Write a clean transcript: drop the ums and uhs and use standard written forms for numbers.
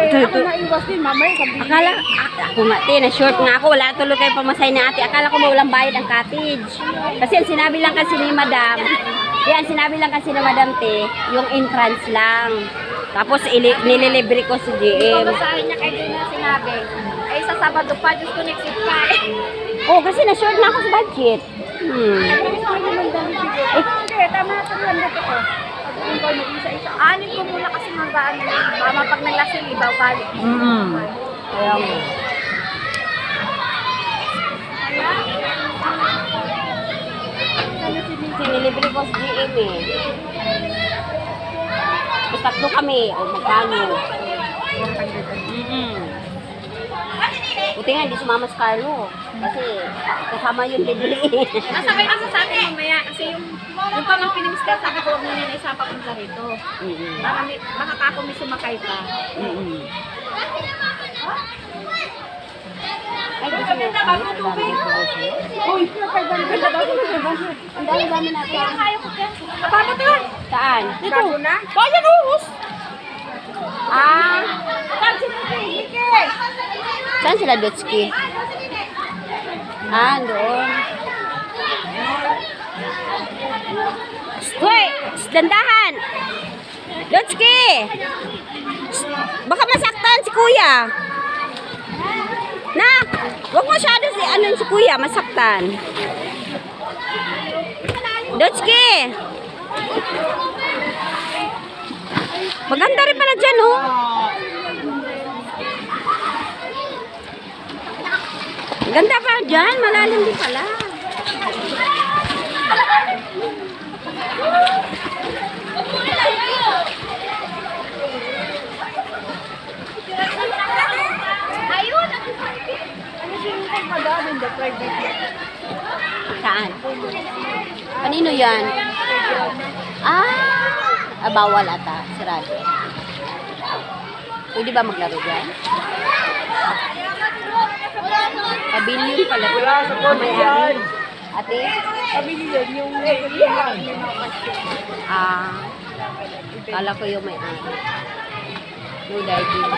Ako naiwas din, mamaya sabihin. Akala, ako nga, na-short nga ako. Wala tuloy kayo pamasay na ate. Akala ko walang bayad ang cottage. Kasi ang sinabi lang kasi ni madam, sinabi lang kasi ni madam yung entrance lang. Tapos nililibre ko si GM. Babasahin niya kayo din na sinabi. Ay, sa Sabado pa, Diyos ko next week pa. Oh, kasi na-short na ako sa budget. Tama na ito lang dito ko. Isa-isa. Anin ko muna kasi magaan na yun. Mama, pag naglasing, ibaw balik. Kaya mo. Nililibre ko si GM eh. Mas tatlo kami. O magkano. Buti nga, hindi sumama si Carlo. Kasi kasama yung libre. Nasabay kasi sa atin mamaya. Kasi yung pamang pinimister sa ako, huwag nila isa pa punta rito. Baka ako may sumakay pa. Ay, gusto mo. Uy, ang dami-dami natin. Kapapa to? Saan? Dito. Kaya nuhus. Saan sila Dutski? Doon. Hoy! Dandahan! Dutski! Baka masaktan si kuya. Nak! Huwag masyado si kuya, masaktan. Dutski! Maganda rin pala dyan, oh. Ganda pa dyan, malalim din pala. Ayun! Ano siya yung madami the private? Saan? Kanino yan? Bawal ata. Sarado. Pwede ba maglaro dyan? Pavilion pala. Wala sa kotse yan. Ate? Pavilion yung Kala ko yung may no diving.